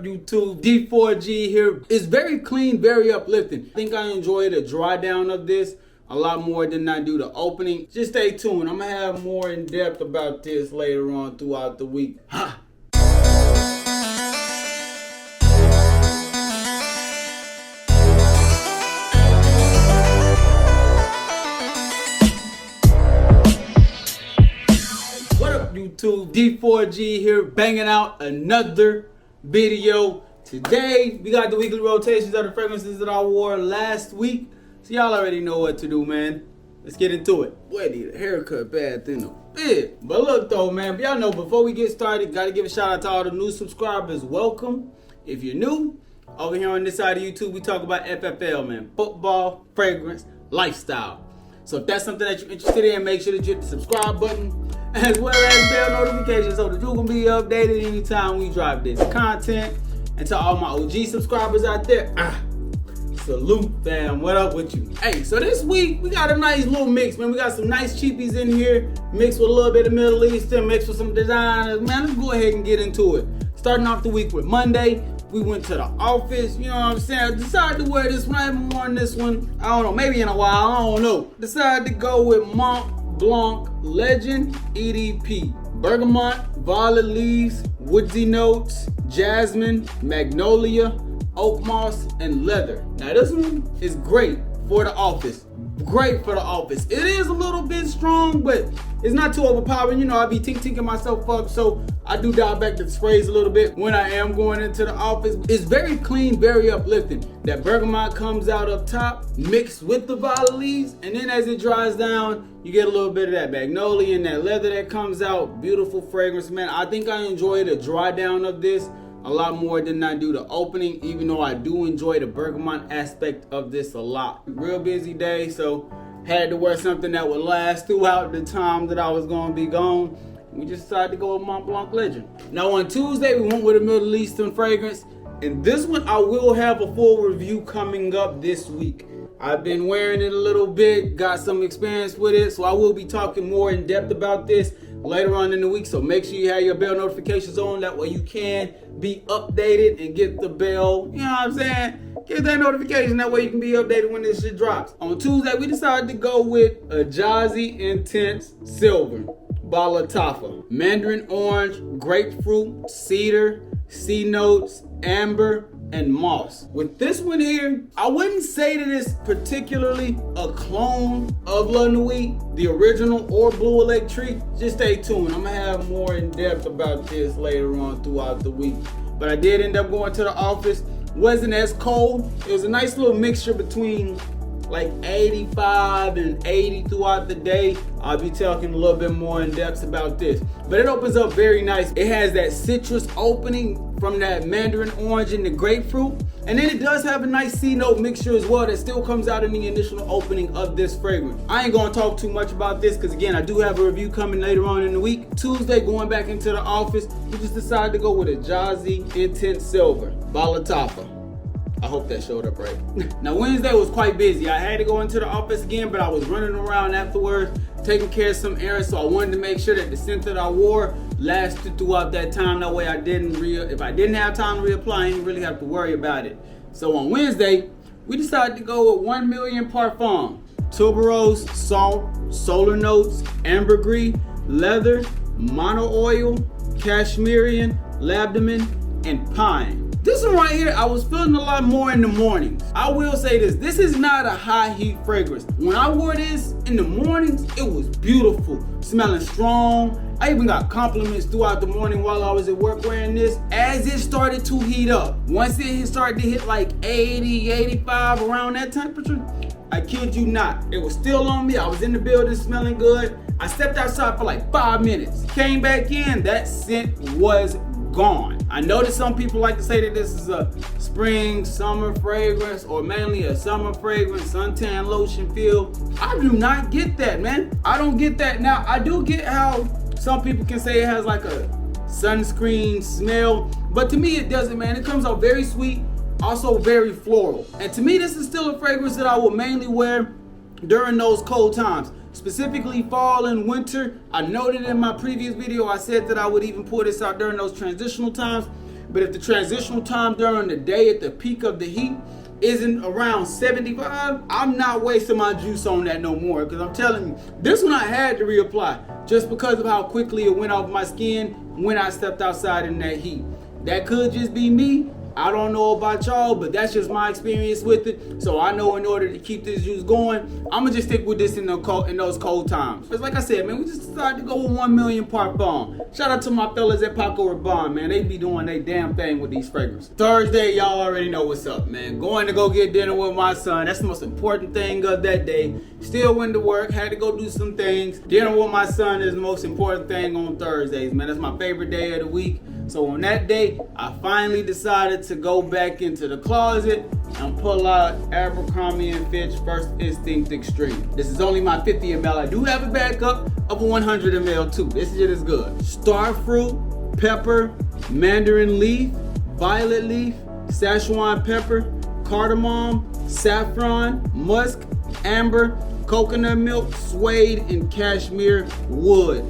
YouTube? D4G here. It's very clean, very uplifting. I think I enjoy the dry down of this a lot more than I do the opening. Just stay tuned. I'm gonna have more in depth about this later on throughout the week. YouTube, D4G here, banging out another video. Today we got the weekly rotations of the fragrances that I wore last week, so y'all already know what to do, man. Let's get into it. Boy, I need a haircut bad than a bit. But look though, man, y'all know before we get started, gotta give a shout out to all the new subscribers. Welcome. If you're new, over here on this side of YouTube, we talk about FFL, man. Football, fragrance, lifestyle. So if that's something that you're interested in, make sure that you hit the subscribe button, as well as bell notifications so that you can be updated anytime we drop this content. And to all my OG subscribers out there, salute fam, what up with you? Hey, so this week we got a nice little mix, man. We got some nice cheapies in here, mixed with a little bit of Middle Eastern, mixed with some designers. Man, let's go ahead and get into it. Starting off the week with Monday, we went to the office, you know what I'm saying? I decided to wear this one. I haven't worn this one, I don't know, maybe in a while, I don't know. Decided to go with Montblanc Legend EDP. Bergamot, violet leaves, woodsy notes, jasmine, magnolia, oak moss, and leather. Now this one is great for the office. Great for the office. It is a little bit strong, but it's not too overpowering. You know, I be tinking myself up, so I do dial back the sprays a little bit when I am going into the office. It's very clean, very uplifting. That bergamot comes out up top, mixed with the violet leaves, and then as it dries down, you get a little bit of that magnolia and that leather that comes out. Beautiful fragrance, man. I think I enjoy the dry down of this a lot more than I do the opening, even though I do enjoy the bergamot aspect of this a lot. Real busy day, so had to wear something that would last throughout the time that I was gonna be gone. We just decided to go with Montblanc Legend. Now on Tuesday, we went with a Middle Eastern fragrance, and this one I will have a full review coming up this week. I've been wearing it a little bit, got some experience with it, so I will be talking more in depth about this later on in the week. So make sure you have your bell notifications on, that way you can be updated and get the bell, you know what I'm saying? Get that notification, that way you can be updated when this shit drops. On Tuesday, we decided to go with a Jazzy Intense Silver, Balatafa, Mandarin Orange, Grapefruit, Cedar, C Notes, Amber, and Moss. With this one here, I wouldn't say that it's particularly a clone of La Nuit, the original, or Blue Electrique. Just stay tuned. I'm gonna have more in depth about this later on throughout the week. But I did end up going to the office. Wasn't as cold. It was a nice little mixture between like 85 and 80 throughout the day. I'll be talking a little bit more in depth about this, but it opens up very nice. It has that citrus opening from that mandarin orange and the grapefruit, and then it does have a nice C note mixture as well that still comes out in the initial opening of this fragrance. I ain't gonna talk too much about this because again, I do have a review coming later on in the week. Tuesday, going back into the office, we just decided to go with a Jazzy Intense Silver, Balatafa. I hope that showed up right. Now Wednesday was quite busy. I had to go into the office again, but I was running around afterwards, taking care of some errands, so I wanted to make sure that the scent that I wore lasted throughout that time. That way I didn't if I didn't have time to reapply, I didn't really have to worry about it. So on Wednesday, we decided to go with 1 Million Parfum, tuberose, salt, solar notes, ambergris, leather, mono oil, cashmerian, labdamen, and pine. This one right here, I was feeling a lot more in the mornings. I will say this is not a high heat fragrance. When I wore this in the mornings, it was beautiful, smelling strong. I even got compliments throughout the morning while I was at work wearing this. As it started to heat up, once it started to hit like 80, 85, around that temperature, I kid you not, it was still on me. I was in the building smelling good. I stepped outside for like 5 minutes. Came back in, that scent was gone. I know that some people like to say that this is a spring, summer fragrance, or mainly a summer fragrance, suntan lotion feel. I do not get that, man. I don't get that. Now, I do get how some people can say it has like a sunscreen smell, but to me it doesn't, man. It comes out very sweet, also very floral. And to me, this is still a fragrance that I will mainly wear during those cold times. Specifically fall and winter. I noted in my previous video, I said that I would even pull this out during those transitional times. But if the transitional time during the day at the peak of the heat isn't around 75, I'm not wasting my juice on that no more. Because I'm telling you, this one I had to reapply just because of how quickly it went off my skin when I stepped outside in that heat. That could just be me. I don't know about y'all, but that's just my experience with it. So I know in order to keep this juice going, I'm gonna just stick with this in those cold times. Because like I said, man, we just decided to go with 1 million Parfum. Shout out to my fellas at Paco Rabanne, man. They be doing their damn thing with these fragrances. Thursday, y'all already know what's up, man. Going to go get dinner with my son. That's the most important thing of that day. Still went to work, had to go do some things. Dinner with my son is the most important thing on Thursdays, man. That's my favorite day of the week. So on that day, I finally decided to go back into the closet and pull out Abercrombie & Fitch First Instinct Extreme. This is only my 50 ml. I do have a backup of a 100 ml too. This shit is good. Starfruit, pepper, mandarin leaf, violet leaf, Szechuan pepper, cardamom, saffron, musk, amber, coconut milk, suede, and cashmere wood.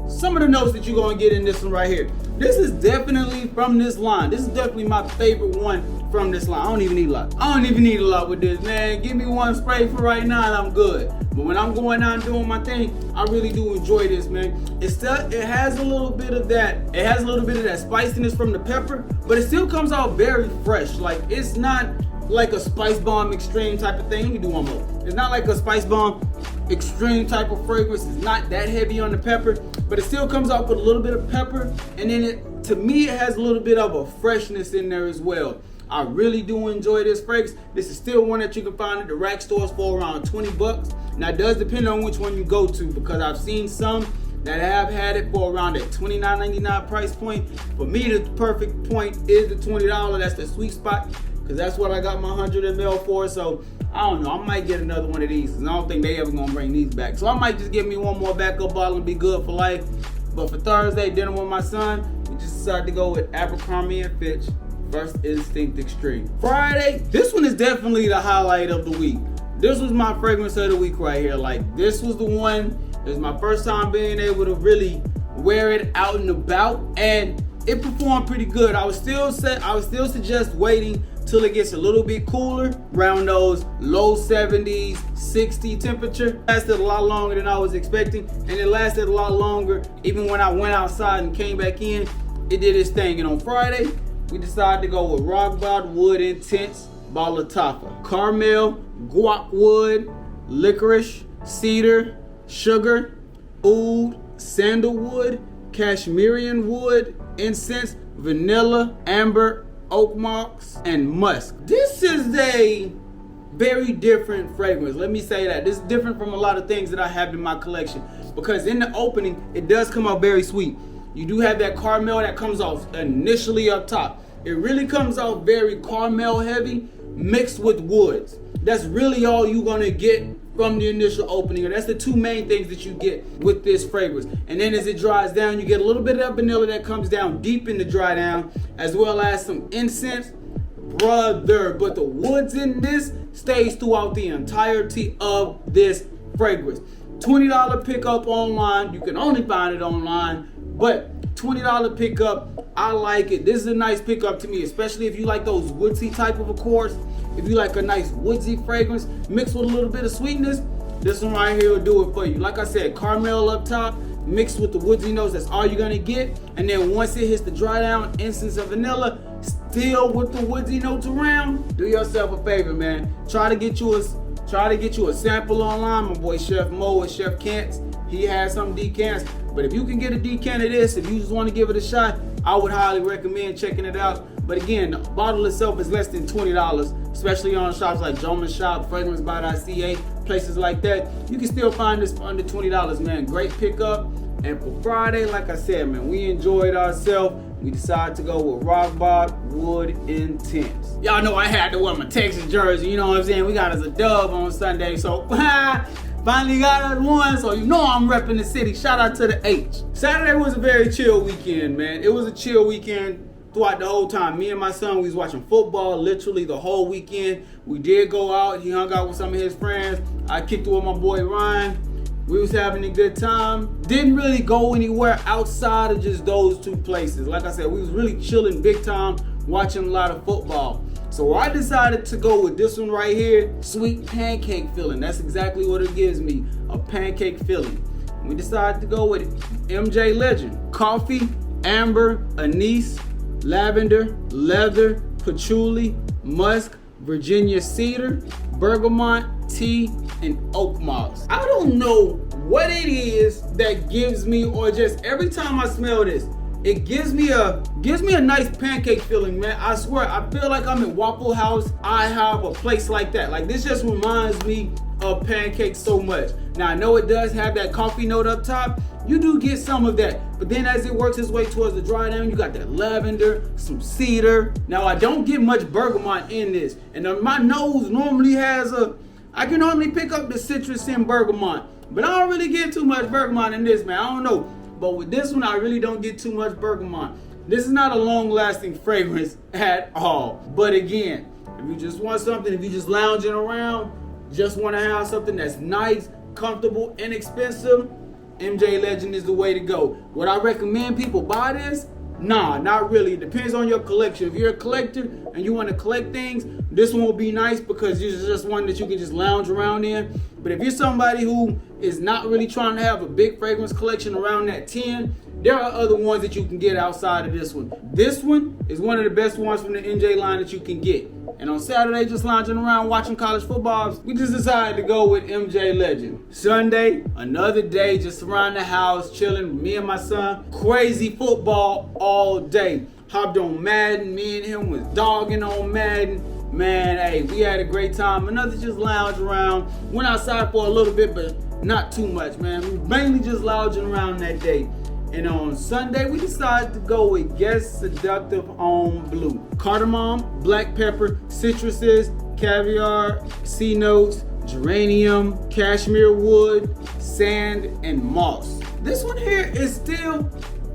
Some of the notes that you're gonna get in this one right here. This is definitely from this line. This is definitely my favorite one from this line. I don't even need a lot. I don't even need a lot with this, man. Give me one spray for right now and I'm good. But when I'm going out and doing my thing, I really do enjoy this, man. It has a little bit of that. It has a little bit of that spiciness from the pepper, but it still comes out very fresh. Like, it's not like a Spice Bomb Extreme type of thing. Let me do one more. It's not like a Spice Bomb Extreme type of fragrance. It's not that heavy on the pepper, but it still comes out with a little bit of pepper, and then to me it has a little bit of a freshness in there as well. I really do enjoy this fragrance. This is still one that you can find at the rack stores for around 20 bucks. Now it does depend on which one you go to, because I've seen some that have had it for around that $29.99 price point. For me, the perfect point is the $20. That's the sweet spot, because that's what I got my 100 ml for. So I don't know, I might get another one of these, because I don't think they ever gonna bring these back. So I might just get me one more backup bottle and be good for life. But for Thursday, dinner with my son, we just decided to go with Abercrombie & Fitch First Instinct Extreme. Friday, this one is definitely the highlight of the week. This was my fragrance of the week right here. Like, this was the one, it was my first time being able to really wear it out and about, and it performed pretty good. I would still suggest waiting till it gets a little bit cooler, around those low 70s, 60 temperature. It lasted a lot longer than I was expecting, and it lasted a lot longer even when I went outside and came back in. It did its thing, and on Friday, we decided to go with Rockbot Wood Intense Balatafa. Caramel, guac wood, licorice, cedar, sugar, oud, sandalwood, Cashmerian wood, incense, vanilla, amber, oak moss, and musk. This is a very different fragrance. Let me say that. This is different from a lot of things that I have in my collection, because in the opening, it does come out very sweet. You do have that caramel that comes off initially up top. It really comes out very caramel heavy mixed with woods. That's really all you're gonna get from the initial opening. And that's the two main things that you get with this fragrance. And then as it dries down, you get a little bit of that vanilla that comes down deep in the dry down, as well as some incense. Brother, but the woods in this stays throughout the entirety of this fragrance. $20 pickup online. You can only find it online, but $20 pickup. I like it. This is a nice pickup to me, especially if you like those woodsy type of accords. If you like a nice woodsy fragrance mixed with a little bit of sweetness, this one right here will do it for you. Like I said, caramel up top mixed with the woodsy notes, that's all you're gonna get. And then once it hits the dry down, incense of vanilla, still with the woodsy notes around, do yourself a favor, man. Try to get you a sample online. My boy Chef Mo at Chef Kent's, he has some decants. But if you can get a decant of this, if you just want to give it a shot, I would highly recommend checking it out. But again, the bottle itself is less than $20, especially on shops like Joman's Shop, FragranceBy.ca, places like that. You can still find this for under $20, man. Great pickup. And for Friday, like I said, man, we enjoyed ourselves. We decided to go with Rockbot Wood Intense. Y'all know I had to wear my Texas jersey, you know what I'm saying? We got us a dub on Sunday, so finally got us one, so you know I'm repping the city. Shout out to the H. Saturday was a very chill weekend, man. It was a chill weekend throughout the whole time. Me and my son, we was watching football literally the whole weekend. We did go out. He hung out with some of his friends. I kicked it with my boy Ryan. We was having a good time. Didn't really go anywhere outside of just those two places. Like I said, we was really chilling big time, watching a lot of football. So I decided to go with this one right here, sweet pancake filling. That's exactly what it gives me, a pancake filling. We decided to go with MJ Legend. Coffee, amber, anise, lavender, leather, patchouli, musk, Virginia cedar, bergamot, tea, and oak moss. I don't know what it is that gives me, or just every time I smell this, it gives me a nice pancake feeling, man. I swear, I feel like I'm at Waffle House. I have a place like that. Like, this just reminds me of pancakes so much. Now, I know it does have that coffee note up top. You do get some of that, but then as it works its way towards the dry down, you got that lavender, some cedar. Now, I don't get much bergamot in this, and my nose normally has I can normally pick up the citrus in bergamot, but I don't really get too much bergamot in this, man. I don't know, but with this one, I really don't get too much bergamot. This is not a long-lasting fragrance at all. But again, if you just want something, if you just lounging around, just want to have something that's nice, comfortable, inexpensive, MJ Legend is the way to go. Would I recommend people buy this? Nah, not really. It depends on your collection. If you're a collector and you want to collect things, this one will be nice because it's just one that you can just lounge around in. But if you're somebody who is not really trying to have a big fragrance collection around that 10, there are other ones that you can get outside of this one. This one is one of the best ones from the MJ line that you can get. And on Saturday, just lounging around watching college football, we just decided to go with MJ Legend. Sunday, another day just around the house, chilling, me and my son. Crazy football all day. Hopped on Madden, me and him was dogging on Madden. Man, hey, we had a great time. Another just lounge around. Went outside for a little bit, but not too much, man. We mainly just lounging around that day. And on Sunday, we decided to go with Guess Seductive on Blue. Cardamom, black pepper, citruses, caviar, sea notes, geranium, cashmere wood, sand, and moss. This one here is still,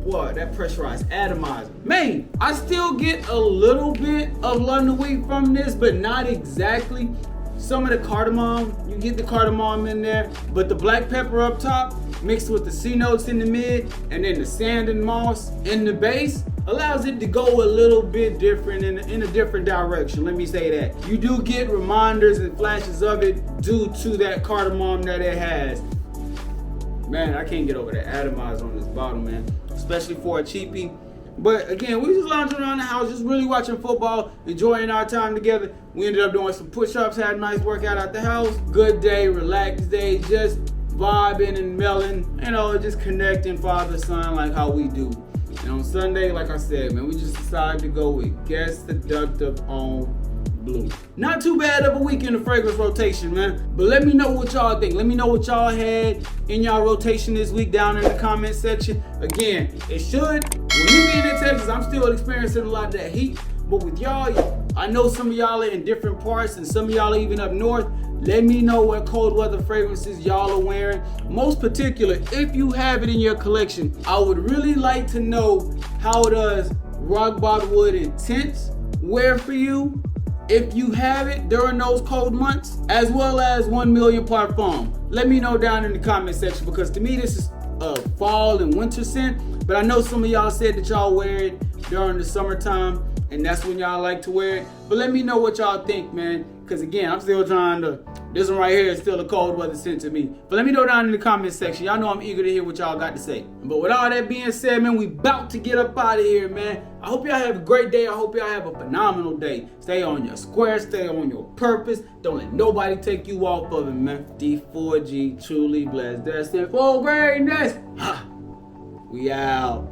boy, that pressurized atomizer. Man, I still get a little bit of London wheat from this, but not exactly. Some of the cardamom, you get the cardamom in there, but the black pepper up top, mixed with the sea notes in the mid, and then the sand and moss in the base, allows it to go a little bit different in a different direction. Let me say that. You do get reminders and flashes of it due to that cardamom that it has. Man, I can't get over the atomizer on this bottle, man, especially for a cheapie. But again, we just lounging around the house, just really watching football, enjoying our time together. We ended up doing some push-ups, had a nice workout at the house. Good day, relaxed day, just vibing and melting, just connecting father-son like how we do. And on Sunday, like I said, man, we just decided to go with Guess Seductive on Blue. Not too bad of a week in the fragrance rotation, man. But let me know what y'all think. Let me know what y'all had in y'all rotation this week down in the comment section. Again, it should. When me being in Texas, I'm still experiencing a lot of that heat. But with y'all, I know some of y'all are in different parts and some of y'all are even up north. Let me know what cold weather fragrances y'all are wearing. Most particular, if you have it in your collection, I would really like to know how does Rock Bottom Wood Intense wear for you. If you have it during those cold months, as well as 1 Million Parfum. Let me know down in the comment section because to me this is a fall and winter scent, but I know some of y'all said that y'all wear it during the summertime and that's when y'all like to wear it. But let me know what y'all think, man, because again, I'm still trying to, this one right here is still a cold weather scent to me. But let me know down in the comment section. Y'all know I'm eager to hear what y'all got to say. But with all that being said, man, we about to get up out of here, man. I hope y'all have a great day. I hope y'all have a phenomenal day. Stay on your square, stay on your purpose. Don't let nobody take you off of it, man. D4G, truly blessed, destined for greatness. We out.